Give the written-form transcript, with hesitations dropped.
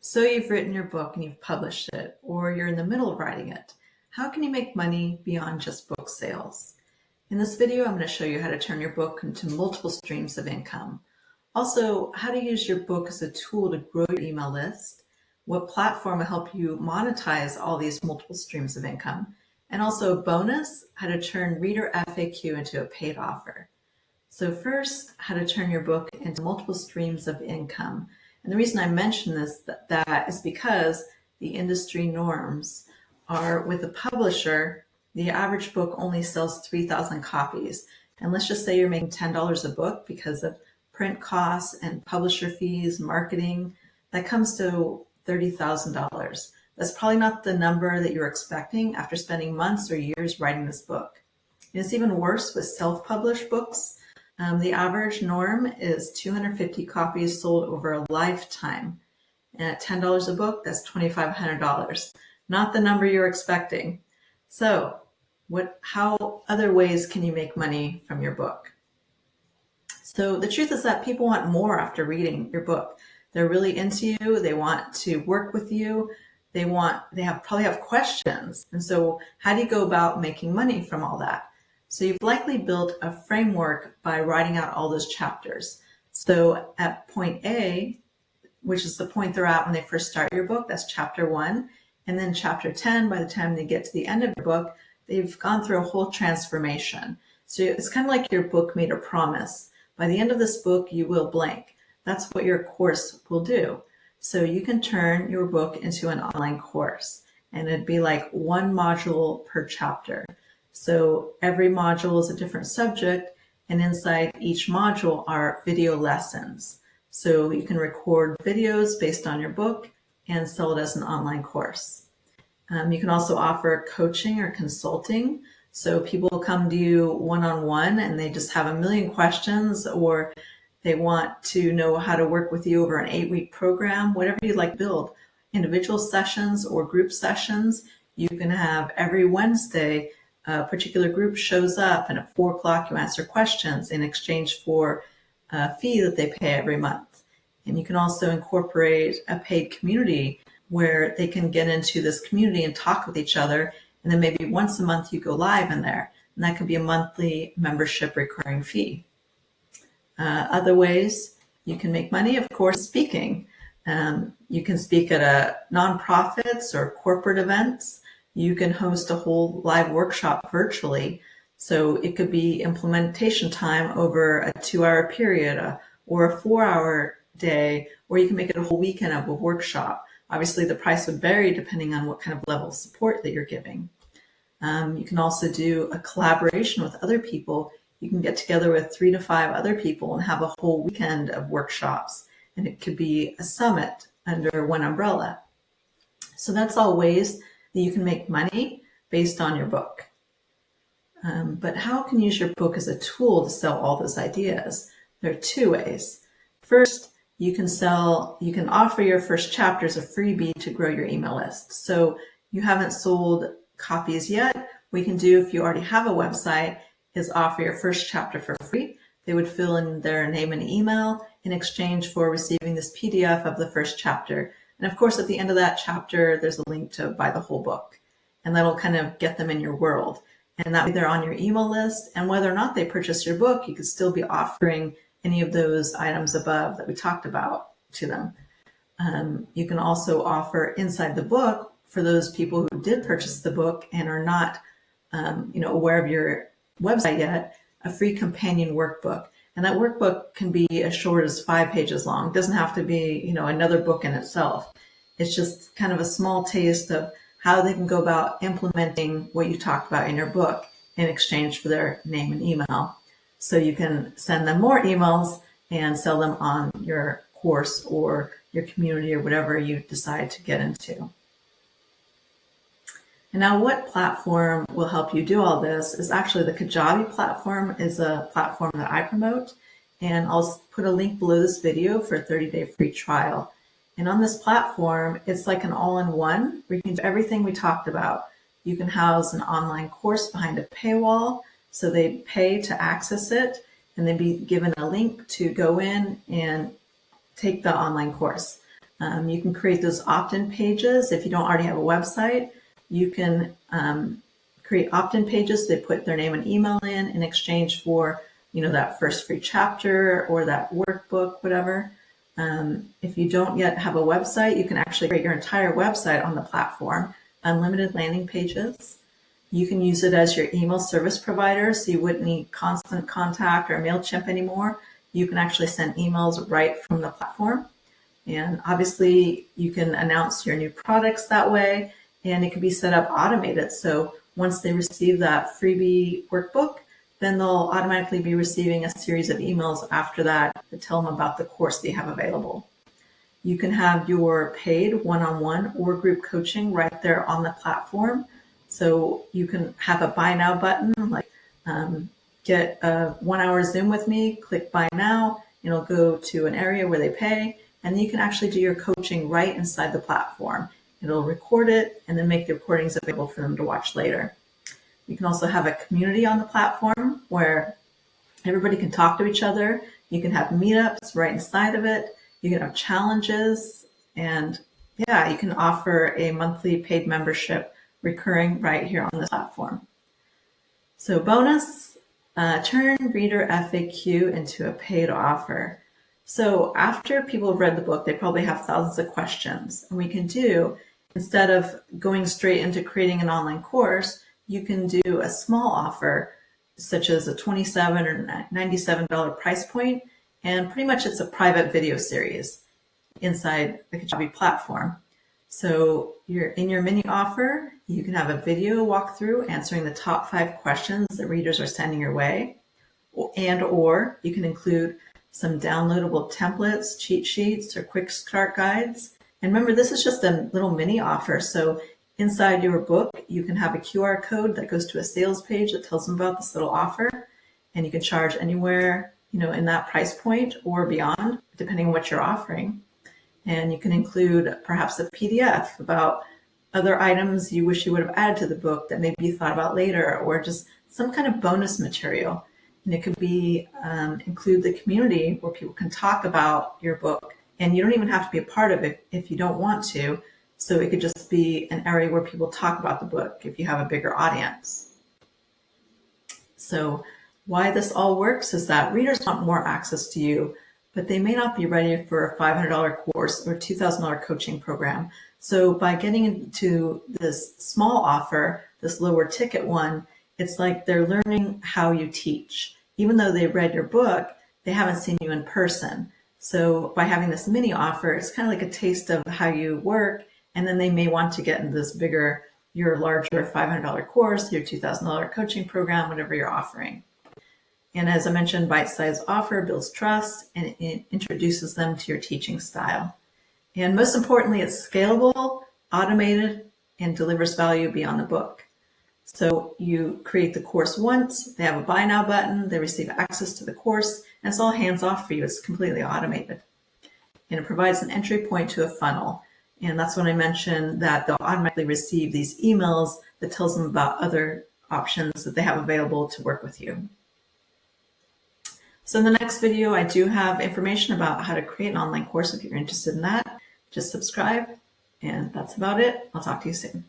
So you've written your book and you've published it, or you're in the middle of writing it. How can you make money beyond just book sales? In this video, I'm going to show you how to turn your book into multiple streams of income. Also, how to use your book as a tool to grow your email list, what platform will help you monetize all these multiple streams of income, and also a bonus, how to turn Reader FAQ into a paid offer. So first, how to turn your book into multiple streams of income. And the reason I mention this that is because the industry norms are with a publisher, the average book only sells 3,000 copies. And let's just say you're making $10 a book because of print costs and publisher fees, marketing, that comes to $30,000. That's probably not the number that you're expecting after spending months or years writing this book. And it's even worse with self-published books. The average norm is 250 copies sold over a lifetime. And at $10 a book, that's $2,500. Not the number you're expecting. So how other ways can you make money from your book? So the truth is that people want more after reading your book. They're really into you. They want to work with you. They probably have questions. And so how do you go about making money from all that? So you've likely built a framework by writing out all those chapters. So at point A, which is the point they're at when they first start your book, that's chapter 1. And then chapter 10, by the time they get to the end of your book, they've gone through a whole transformation. So it's kind of like your book made a promise. By the end of this book, you will blank. That's what your course will do. So you can turn your book into an online course, and it'd be like one module per chapter. So every module is a different subject, and inside each module are video lessons. So you can record videos based on your book and sell it as an online course. You can also offer coaching or consulting. So people come to you one-on-one and they just have a million questions, or they want to know how to work with you over an 8-week program, whatever you'd like to build. Individual sessions or group sessions, you can have every Wednesday. A particular group shows up, and at 4 o'clock you answer questions in exchange for a fee that they pay every month. And you can also incorporate a paid community where they can get into this community and talk with each other. And then maybe once a month you go live in there. And that could be a monthly membership recurring fee. Other ways you can make money, of course, speaking. You can speak at nonprofits or corporate events. You can host a whole live workshop virtually. So it could be implementation time over a 2-hour period or a 4-hour day, or you can make it a whole weekend of a workshop. Obviously, the price would vary depending on what kind of level of support that you're giving. You can also do a collaboration with other people. You can get together with 3 to 5 other people and have a whole weekend of workshops. And it could be a summit under one umbrella. So that's all ways that you can make money based on your book. But how can you use your book as a tool to sell all those ideas? There are 2 ways. First, you can offer your first chapter as a freebie to grow your email list. So you haven't sold copies yet. What you can do if you already have a website is offer your first chapter for free. They would fill in their name and email in exchange for receiving this PDF of the first chapter. And of course, at the end of that chapter, there's a link to buy the whole book. And that'll kind of get them in your world. And that way they're on your email list. And whether or not they purchase your book, you could still be offering any of those items above that we talked about to them. You can also offer inside the book for those people who did purchase the book and are not aware of your website yet, a free companion workbook. And that workbook can be as short as 5 pages long. It doesn't have to be, another book in itself. It's just kind of a small taste of how they can go about implementing what you talked about in your book in exchange for their name and email. So you can send them more emails and sell them on your course or your community or whatever you decide to get into. And now what platform will help you do all this is actually the Kajabi platform is a platform that I promote. And I'll put a link below this video for a 30-day free trial. And on this platform, it's like an all-in-one where you can do everything we talked about. You can house an online course behind a paywall, so they pay to access it, and they'd be given a link to go in and take the online course. You can create those opt-in pages. If you don't already have a website, you can create opt-in pages. They put their name and email in exchange for, that first free chapter or that workbook, whatever. If you don't yet have a website, you can actually create your entire website on the platform, unlimited landing pages. You can use it as your email service provider, so you wouldn't need Constant Contact or MailChimp anymore. You can actually send emails right from the platform. And obviously, you can announce your new products that way, and it can be set up automated. So once they receive that freebie workbook, then they'll automatically be receiving a series of emails after that to tell them about the course they have available. You can have your paid one-on-one or group coaching right there on the platform. So you can have a buy now button, like get a 1 hour Zoom with me, click buy now, and it'll go to an area where they pay. And then you can actually do your coaching right inside the platform. It'll record it and then make the recordings available for them to watch later. You can also have a community on the platform where everybody can talk to each other. You can have meetups right inside of it. You can have challenges. And yeah, you can offer a monthly paid membership recurring right here on this platform. So bonus, turn reader FAQ into a paid offer. So after people have read the book, they probably have thousands of questions. And we can do, instead of going straight into creating an online course, you can do a small offer, such as a $27 or $97 price point, and pretty much it's a private video series inside the Kajabi platform. So in your mini offer, you can have a video walkthrough answering the top 5 questions that readers are sending your way, or you can include some downloadable templates, cheat sheets, or quick start guides. And remember, this is just a little mini offer. So inside your book, you can have a QR code that goes to a sales page that tells them about this little offer. And you can charge anywhere, in that price point or beyond, depending on what you're offering. And you can include perhaps a PDF about other items you wish you would have added to the book that maybe you thought about later, or just some kind of bonus material. And it could be include the community where people can talk about your book. And you don't even have to be a part of it if you don't want to. So it could just be an area where people talk about the book if you have a bigger audience. So why this all works is that readers want more access to you, but they may not be ready for a $500 course or $2,000 coaching program. So by getting into this small offer, this lower ticket one, it's like they're learning how you teach. Even though they read your book, they haven't seen you in person. So by having this mini offer, it's kind of like a taste of how you work. And then they may want to get into this bigger, your larger $500 course, your $2,000 coaching program, whatever you're offering. And as I mentioned, bite-sized offer builds trust and it introduces them to your teaching style. And most importantly, it's scalable, automated, and delivers value beyond the book. So you create the course once, they have a buy now button, they receive access to the course, and it's all hands off for you. It's completely automated. And it provides an entry point to a funnel. And that's when I mentioned that they'll automatically receive these emails that tells them about other options that they have available to work with you. So in the next video, I do have information about how to create an online course if you're interested in that. Just subscribe, and that's about it. I'll talk to you soon.